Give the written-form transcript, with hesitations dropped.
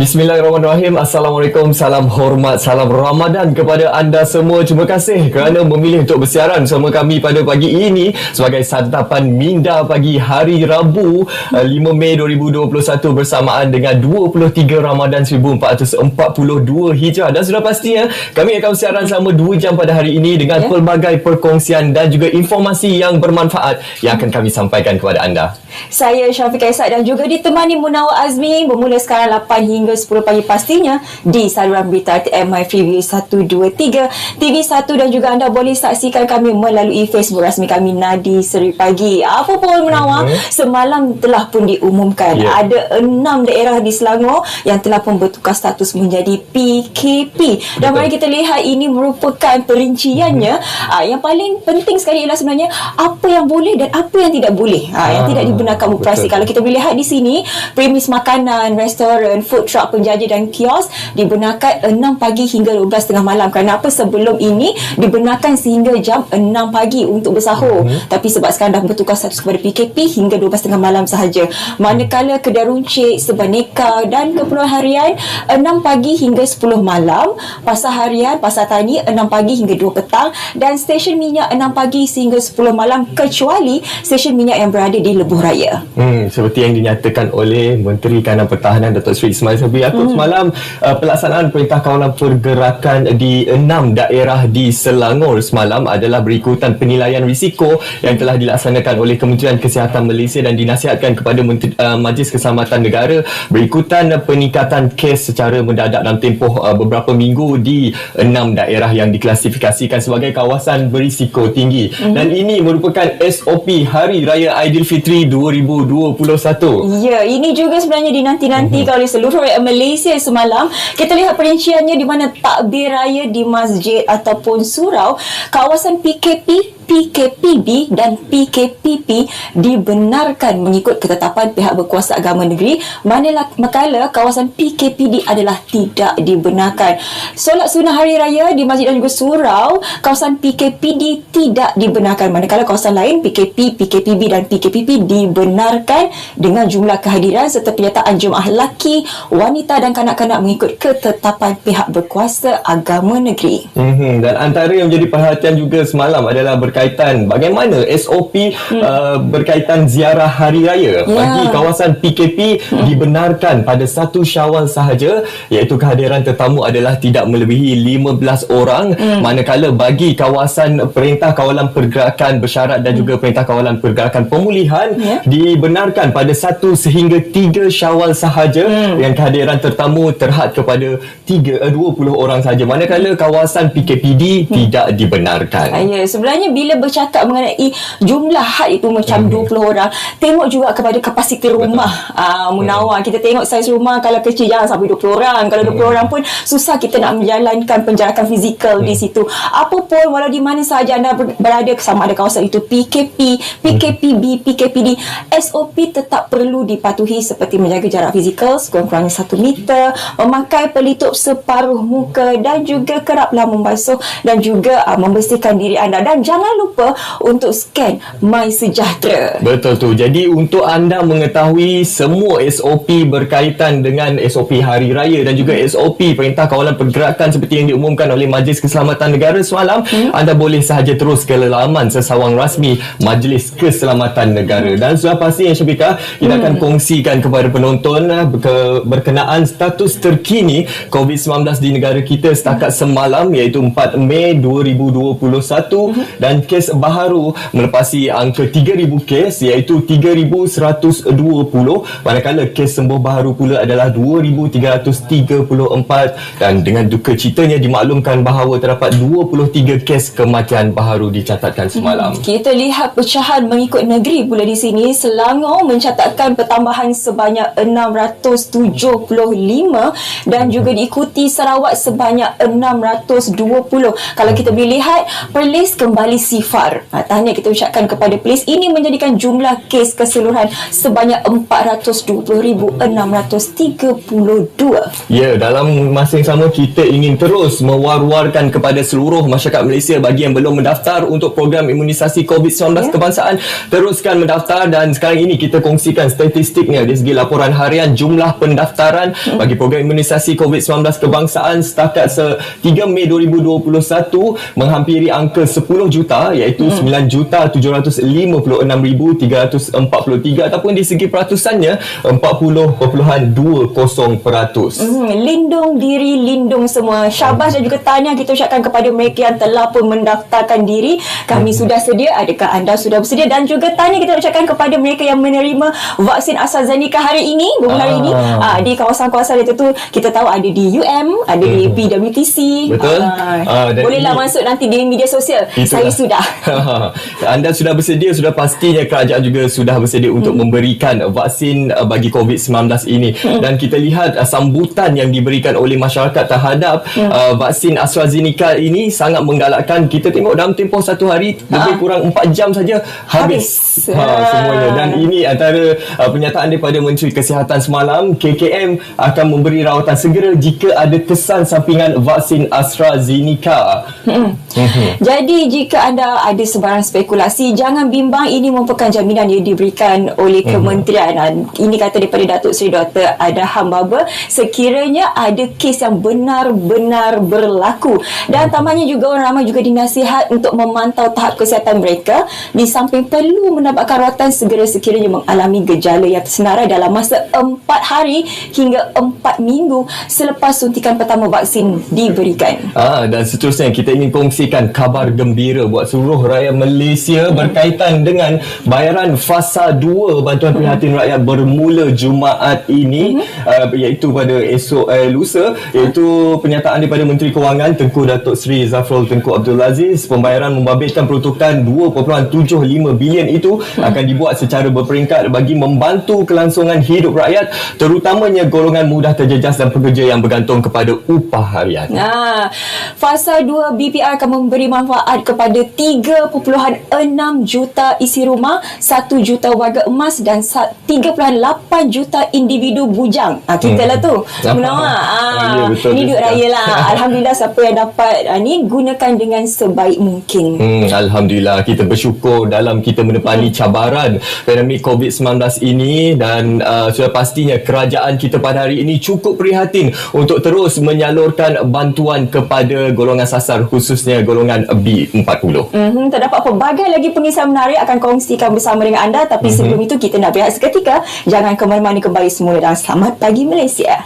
Bismillahirrahmanirrahim. Assalamualaikum, salam hormat, salam Ramadan kepada anda semua. Terima kasih kerana memilih untuk bersiaran bersama kami pada pagi ini sebagai santapan minda pagi hari Rabu 5 Mei 2021 bersamaan dengan 23 Ramadan 1442 Hijrah. Dan sudah pastinya kami akan bersiaran selama 2 jam pada hari ini dengan pelbagai perkongsian dan juga informasi yang bermanfaat yang akan kami sampaikan kepada anda. Saya Syafiq Aisyah dan juga ditemani Munawar Azmi bermula sekarang 8 hingga 10 pagi pastinya di saluran berita TMI Freeview 123 TV1 dan juga anda boleh saksikan kami melalui Facebook rasmi kami Nadi Seri Pagi. Apa pun Munawar, semalam telah pun diumumkan ada 6 daerah di Selangor yang telah pun bertukar status menjadi PKP. Dan mari kita lihat ini merupakan perinciannya. Yang paling penting sekali ialah sebenarnya apa yang boleh dan apa yang tidak boleh. Yang tidak dibenarkan beroperasi. Kalau kita boleh lihat di sini, premis makanan, restoran, food truck, penjaja dan kios dibenarkan 6 pagi hingga 12.30 malam. Kerana apa? Sebelum ini dibenarkan sehingga jam 6 pagi untuk bersahur. Tapi sebab sekarang dah bertukar status kepada PKP hingga 12.30 malam sahaja. Manakala kedai runcit, sebaneka dan keperluan harian 6 pagi hingga 10 malam, pasar harian, pasar tani 6 pagi hingga 2 petang dan stesen minyak 6 pagi sehingga 10 malam kecuali stesen minyak yang berada di Lebuh Raya. Seperti yang dinyatakan oleh Menteri Kanan Pertahanan Datuk Seri Ismail Sabri Yaakob semalam, pelaksanaan Perintah Kawalan Pergerakan di 6 daerah di Selangor semalam adalah berikutan penilaian risiko yang telah dilaksanakan oleh Kementerian Kesihatan Malaysia dan dinasihatkan kepada Majlis Keselamatan Negara berikutan peningkatan kes secara mendadak dalam tempoh beberapa minggu di 6 daerah yang diklasifikasikan sebagai kawasan berisiko tinggi. Dan ini merupakan SOP Hari Raya Aidilfitri 2021. Ya, ini juga sebenarnya dinanti-nanti oleh seluruh rakyat Malaysia semalam. Kita lihat perinciannya di mana takbir raya di masjid ataupun surau, kawasan PKP, PKPB dan PKPP dibenarkan mengikut ketetapan pihak berkuasa agama negeri, manakala kawasan PKPD adalah tidak dibenarkan. Solat sunnah hari raya di masjid dan juga surau, kawasan PKPD tidak dibenarkan, manakala kawasan lain PKP, PKPB dan PKPP dibenarkan dengan jumlah kehadiran serta penyertaan jemaah lelaki, wanita dan kanak-kanak mengikut ketetapan pihak berkuasa agama negeri. Dan antara yang menjadi perhatian juga semalam adalah berkaitan bagaimana SOP berkaitan ziarah hari raya bagi kawasan PKP dibenarkan pada 1 Syawal sahaja, iaitu kehadiran tetamu adalah tidak melebihi 15 orang, manakala bagi kawasan Perintah Kawalan Pergerakan Bersyarat dan juga Perintah Kawalan Pergerakan Pemulihan dibenarkan pada 1 sehingga 3 Syawal sahaja yang kehadiran tetamu terhad kepada 20 orang sahaja, manakala kawasan PKPD tidak dibenarkan. Ya, sebenarnya bila bercakap mengenai jumlah had itu macam 20 orang, tengok juga kepada kapasiti rumah. Munawar, kita tengok saiz rumah, kalau kecil jangan sampai 20 orang. Kalau 20 orang pun susah kita nak menjalankan penjarakan fizikal di situ. Apapun walau di mana sahaja anda berada, sama ada kawasan itu PKP, PKPB, PKPD, SOP tetap perlu dipatuhi seperti menjaga jarak fizikal sekurang-kurangnya 1 meter, memakai pelitup separuh muka dan juga keraplah membasuh dan juga membersihkan diri anda, dan jangan lupa untuk scan MySejahtera. Betul tu. Jadi untuk anda mengetahui semua SOP berkaitan dengan SOP Hari Raya dan juga SOP Perintah Kawalan Pergerakan seperti yang diumumkan oleh Majlis Keselamatan Negara semalam, anda boleh sahaja terus ke laman sesawang rasmi Majlis Keselamatan Negara. Dan sudah pasti yang Syafiqah, kita akan kongsikan kepada penonton berkenaan status terkini COVID-19 di negara kita setakat semalam, iaitu 4 Mei 2021 dan kes baharu melepasi angka 3,000 kes, iaitu 3,120, manakala kes sembuh baharu pula adalah 2,334, dan dengan duka citanya dimaklumkan bahawa terdapat 23 kes kematian baharu dicatatkan semalam. Kita lihat pecahan mengikut negeri pula di sini. Selangor mencatatkan pertambahan sebanyak 675 dan juga diikuti Sarawak sebanyak 620. Kalau kita boleh lihat, Perlis kembali Sifar. Tahniah kita ucapkan kepada polis. Ini menjadikan jumlah kes keseluruhan sebanyak 420,632. Ya, dalam masa yang sama kita ingin terus mewar-warkan kepada seluruh masyarakat Malaysia bagi yang belum mendaftar untuk program imunisasi COVID-19 kebangsaan, teruskan mendaftar. Dan sekarang ini kita kongsikan statistiknya dari segi laporan harian jumlah pendaftaran bagi program imunisasi COVID-19 kebangsaan setakat 3 Mei 2021 menghampiri angka 10 juta, iaitu 9,756,343 ataupun di segi peratusannya 40.20%. Lindung diri, lindung semua. Syabas dan juga tahniah kita ucapkan kepada mereka yang telah pun mendaftarkan diri. Kami sudah sedia, adakah anda sudah bersedia? Dan juga tahniah kita ucapkan kepada mereka yang menerima vaksin AstraZeneca hari ini, hari ini di kawasan-kawasan itu tu kita tahu ada di UM, ada di PWTC. Betul. Bolehlah masuk nanti di media sosial. Saya sudah. Anda sudah bersedia, sudah pastinya kerajaan juga sudah bersedia untuk memberikan vaksin bagi COVID-19 ini. Dan kita lihat sambutan yang diberikan oleh masyarakat terhadap vaksin AstraZeneca ini sangat menggalakkan. Kita tengok dalam tempoh satu hari lebih kurang 4 jam saja habis. Semuanya. Dan ini antara pernyataan daripada Menteri Kesihatan semalam. KKM akan memberi rawatan segera jika ada kesan sampingan vaksin AstraZeneca. Jadi jika anda ada sebarang spekulasi, jangan bimbang. Ini merupakan jaminan yang diberikan oleh kementerian. Ini kata daripada Datuk Seri Dr. Adham Baba, sekiranya ada kes yang benar-benar berlaku. Dan tambahnya juga orang ramai juga dinasihat untuk memantau tahap kesihatan mereka, di samping perlu mendapatkan rawatan segera sekiranya mengalami gejala yang tersenarai dalam masa 4 hari hingga 4 minggu selepas suntikan pertama vaksin diberikan. Dan seterusnya kita ingin kongsikan kabar gembira buat seluruh rakyat Malaysia berkaitan dengan bayaran fasa 2 bantuan prihatin rakyat bermula Jumaat ini, iaitu pada esok lusa, iaitu pernyataan daripada Menteri Kewangan Tengku Datuk Seri Zafrul Tengku Abdul Aziz. Pembayaran membabitkan peruntukan 2.75 bilion itu akan dibuat secara berperingkat bagi membantu kelangsungan hidup rakyat, terutamanya golongan mudah terjejas dan pekerja yang bergantung kepada upah harian. Fasa 2 BPR akan memberi manfaat kepada 3.6 juta isi rumah, 1 juta warga emas dan 3.8 juta individu bujang. Kita lah tu. Ini duit raya lah. Alhamdulillah siapa yang dapat ni gunakan dengan sebaik mungkin. Alhamdulillah, kita bersyukur dalam kita menepani cabaran pandemik COVID-19 ini. Dan sudah pastinya kerajaan kita pada hari ini cukup prihatin untuk terus menyalurkan bantuan kepada golongan sasar, khususnya golongan B40. Terdapat pelbagai lagi pengisah menarik akan kongsikan bersama dengan anda. Tapi sebelum itu kita nak berehat seketika. Jangan ke mana-mana, kembali semula dan selamat pagi Malaysia.